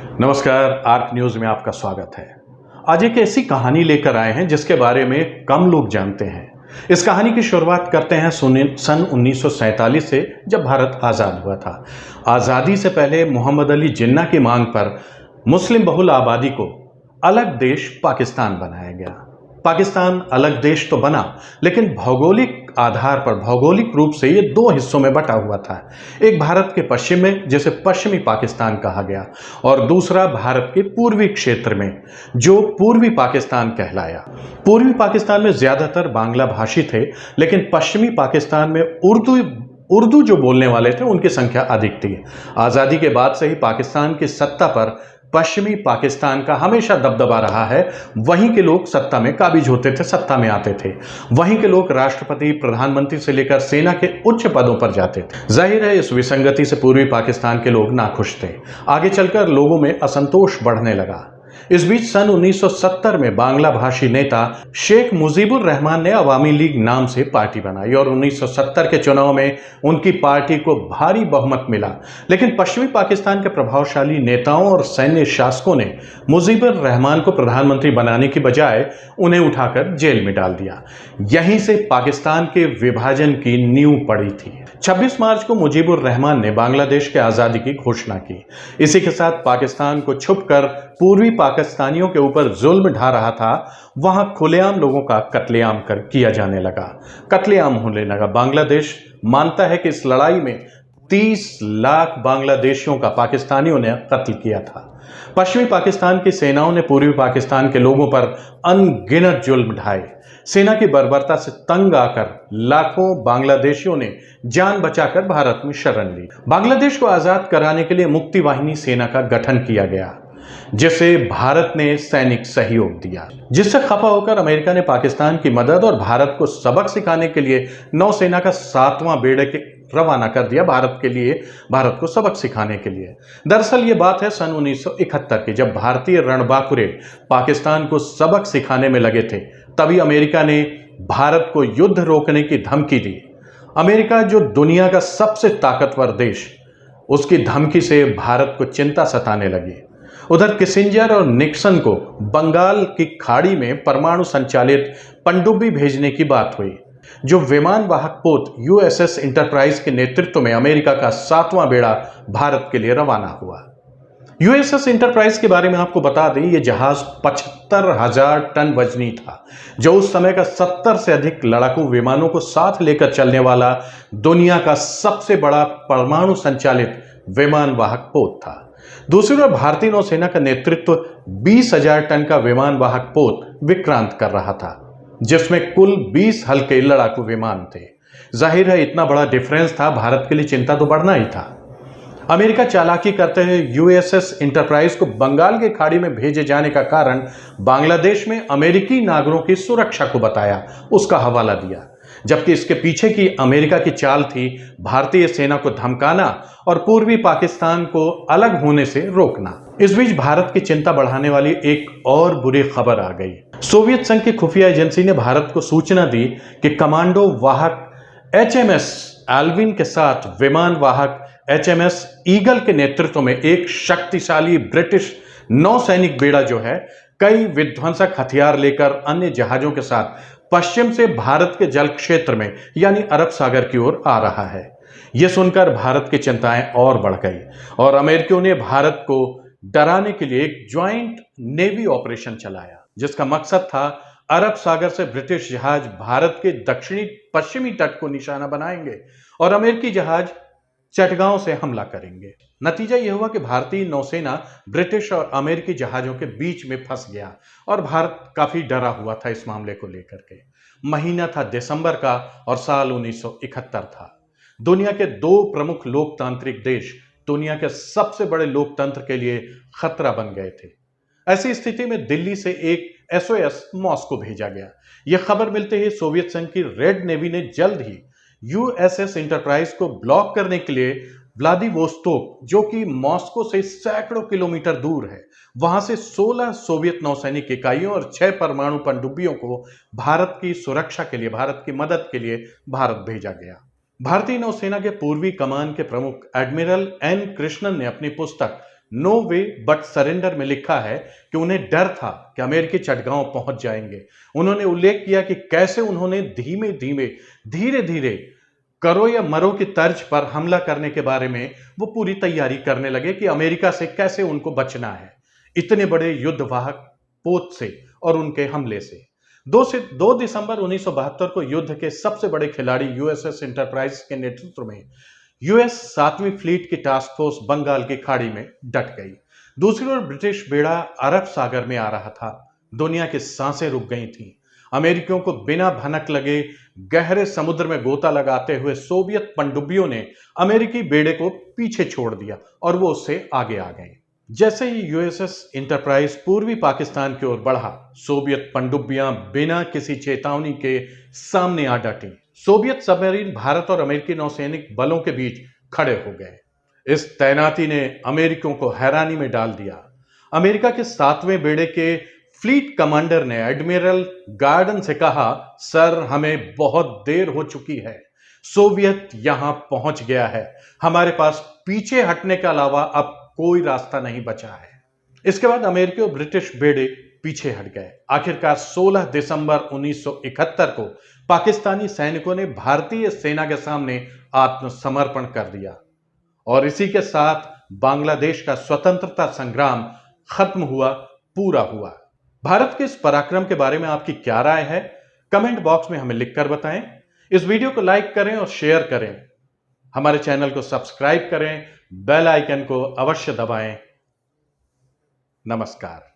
नमस्कार, arc news में आपका स्वागत है। आज एक ऐसी कहानी लेकर आए हैं जिसके बारे में कम लोग जानते हैं। इस कहानी की शुरुआत करते हैं सन 1947 से, जब भारत आज़ाद हुआ था। आज़ादी से पहले मोहम्मद अली जिन्ना की मांग पर मुस्लिम बहुल आबादी को अलग देश पाकिस्तान बनाया गया। पाकिस्तान अलग देश तो बना, लेकिन भौगोलिक आधार पर, भौगोलिक रूप से ये दो हिस्सों में बटा हुआ था। एक भारत के पश्चिम में, जिसे पश्चिमी पाकिस्तान कहा गया, और दूसरा भारत के पूर्वी क्षेत्र में, जो पूर्वी पाकिस्तान कहलाया। पूर्वी पाकिस्तान में ज्यादातर बांग्ला भाषी थे, लेकिन पश्चिमी पाकिस्तान में उर्दू जो बोलने वाले थे उनकी संख्या अधिक थी। आज़ादी के बाद से ही पाकिस्तान की सत्ता पर पश्चिमी पाकिस्तान का हमेशा दबदबा रहा है। वहीं के लोग सत्ता में काबिज होते थे, सत्ता में आते थे। वहीं के लोग राष्ट्रपति, प्रधानमंत्री से लेकर सेना के उच्च पदों पर जाते थे। जाहिर है, इस विसंगति से पूर्वी पाकिस्तान के लोग नाखुश थे। आगे चलकर लोगों में असंतोष बढ़ने लगा। इस बीच सन 1970 में बांग्ला भाषी नेता शेख मुजीबुर रहमान ने अवामी लीग नाम से पार्टी बनाई और 1970 के चुनाव में उनकी पार्टी को भारी बहुमत मिला। लेकिन पश्चिमी पाकिस्तान के प्रभावशाली नेताओं और सैन्य शासकों ने मुजीबुर रहमान को प्रधानमंत्री बनाने की बजाय उन्हें उठाकर जेल में डाल दिया। यहीं से पाकिस्तान के विभाजन की नींव पड़ी थी। 26 मार्च को मुजीबुर रहमान ने बांग्लादेश के आज़ादी की घोषणा की। इसी के साथ पाकिस्तान को छुपकर पूर्वी पाकिस्तानियों के ऊपर जुल्म ढा रहा था, वहां खुलेआम लोगों का कत्लेआम किया जाने लगा, कत्लेआम होने लगा। बांग्लादेश मानता है कि इस लड़ाई में 30 लाख बांग्लादेशियों का पाकिस्तानियों ने कत्ल किया था। पश्चिमी पाकिस्तान की सेनाओं ने पूर्वी पाकिस्तान के लोगों पर अनगिनत जुल्म ढाए। सेना की बर्बरता से तंग आकर लाखों बांग्लादेशियों ने जान बचाकर भारत में शरण ली। बांग्लादेश को आजाद कराने के लिए मुक्ति वाहिनी सेना का गठन किया गया, जिसे भारत ने सैनिक सहयोग दिया, जिससे खफा होकर अमेरिका ने पाकिस्तान की मदद और भारत को सबक सिखाने के लिए नौसेना का 7वां बेड़े के रवाना कर दिया भारत को सबक सिखाने के लिए। दरअसल ये बात है सन 1971 की, जब भारतीय रणबांकुरे पाकिस्तान को सबक सिखाने में लगे थे। तभी अमेरिका ने भारत को युद्ध रोकने की धमकी दी। अमेरिका, जो दुनिया का सबसे ताकतवर देश, उसकी धमकी से भारत को चिंता सताने लगी। उधर किसिंजर और निक्सन को बंगाल की खाड़ी में परमाणु संचालित पनडुब्बी भेजने की बात हुई, जो विमान वाहक पोत यूएसएस इंटरप्राइज के नेतृत्व में अमेरिका का 7वां बेड़ा भारत के लिए रवाना हुआ। यूएसएस इंटरप्राइज के बारे में आपको बता दें, यह जहाज 75,000 टन वजनी था, जो उस समय का 70 से अधिक लड़ाकू विमानों को साथ लेकर चलने वाला दुनिया का सबसे बड़ा परमाणु संचालित विमान वाहक पोत था। दूसरी ओर भारतीय नौसेना का नेतृत्व 20,000 टन का विमान वाहक पोत विक्रांत कर रहा था, जिसमें कुल 20 हल्के लड़ाकू विमान थे। जाहिर है, इतना बड़ा डिफरेंस था, भारत के लिए चिंता तो बढ़ना ही था। अमेरिका चालाकी करते हुए यूएसएस इंटरप्राइज को बंगाल की खाड़ी में भेजे जाने का कारण बांग्लादेश में अमेरिकी नागरिकों की सुरक्षा को बताया, उसका हवाला दिया, जबकि इसके पीछे की अमेरिका की चाल थी भारतीय सेना को धमकाना और पूर्वी पाकिस्तान को अलग होने से रोकना। इस बीच भारत की चिंता बढ़ाने वाली एक और बुरी खबर आ गई। सोवियत संघ की खुफिया एजेंसी ने भारत को सूचना दी कि कमांडो वाहक HMS एल्विन के साथ विमान वाहक HMS ईगल के नेतृत्व में एक शक्तिशाली ब्रिटिश नौसैनिक बेड़ा जो है, कई विध्वंसक हथियार लेकर अन्य जहाजों के साथ पश्चिम से भारत के जल क्षेत्र में यानी अरब सागर की ओर आ रहा है। यह सुनकर भारत की चिंताएं और बढ़ गई और अमेरिकियों ने भारत को डराने के लिए एक ज्वाइंट नेवी ऑपरेशन चलाया, जिसका मकसद था अरब सागर से ब्रिटिश जहाज भारत के दक्षिणी पश्चिमी तट को निशाना बनाएंगे और अमेरिकी जहाज चटगांव से हमला करेंगे। नतीजा यह हुआ कि भारतीय नौसेना ब्रिटिश और अमेरिकी जहाजों के बीच में फंस गया और भारत काफी डरा हुआ था इस मामले को लेकर के। महीना था दिसंबर का और साल 1971 था। दुनिया के दो प्रमुख लोकतांत्रिक देश दुनिया के सबसे बड़े लोकतंत्र के लिए खतरा बन गए थे। ऐसी स्थिति में दिल्ली से एक SOS मॉस्को भेजा गया। यह खबर मिलते ही सोवियत संघ की रेड नेवी ने जल्द ही यूएसएस इंटरप्राइज को ब्लॉक करने के लिए व्लादिवोस्तोक, जो कि मॉस्को से सैकड़ों किलोमीटर दूर है, वहां से 16 सोवियत नौसैनिक इकाइयों और 6 परमाणु पनडुब्बियों को भारत की सुरक्षा के लिए, भारत की मदद के लिए भारत भेजा गया। भारतीय नौसेना के पूर्वी कमान के प्रमुख एडमिरल N कृष्णन ने अपनी पुस्तक नो वे बट सरेंडर में लिखा है कि उन्हें डर था कि अमेरिकी चटगांव पहुंच जाएंगे। उन्होंने उल्लेख किया कि कैसे उन्होंने धीरे धीरे करो या मरो की तर्ज पर हमला करने के बारे में वो पूरी तैयारी करने लगे कि अमेरिका से कैसे उनको बचना है, इतने बड़े युद्धवाहक पोत से और उनके हमले से। 2 दिसंबर 1972 को युद्ध के सबसे बड़े खिलाड़ी यूएसएस एंटरप्राइज के नेतृत्व में यूएस 7वीं फ्लीट की टास्क फोर्स बंगाल की खाड़ी में डट गई। दूसरी ओर ब्रिटिश बेड़ा अरब सागर में आ रहा था। दुनिया की सांसें रुक गई थीं। अमेरिकियों को बिना भनक लगे गहरे समुद्र में गोता लगाते हुए सोवियत पनडुब्बियों ने अमेरिकी बेड़े को पीछे छोड़ दिया और वो उससे आगे आ गए। जैसे ही यूएसएस एंटरप्राइज पूर्वी पाकिस्तान की ओर बढ़ा, सोवियत पनडुब्बियां बिना किसी चेतावनी के सामने आ डटी। सोवियत सबमरीन भारत और अमेरिकी नौसैनिक बलों के बीच खड़े हो गए। इस तैनाती ने अमेरिकियों को हैरानी में डाल दिया। अमेरिका के 7वें बेड़े के फ्लीट कमांडर ने एडमिरल गार्डन से कहा, सर हमें बहुत देर हो चुकी है, सोवियत यहां पहुंच गया है, हमारे पास पीछे हटने के अलावा अब कोई रास्ता नहीं बचा है। इसके बाद अमेरिकी और ब्रिटिश बेड़े पीछे हट गए। आखिरकार 16 दिसंबर 1971 को पाकिस्तानी सैनिकों ने भारतीय सेना के सामने आत्मसमर्पण कर दिया और इसी के साथ बांग्लादेश का स्वतंत्रता संग्राम खत्म हुआ, पूरा हुआ। भारत के इस पराक्रम के बारे में आपकी क्या राय है? कमेंट बॉक्स में हमें लिखकर बताएं। इस वीडियो को लाइक करें और शेयर करें। हमारे चैनल को सब्सक्राइब करें, बेल आइकन को अवश्य दबाएं। नमस्कार।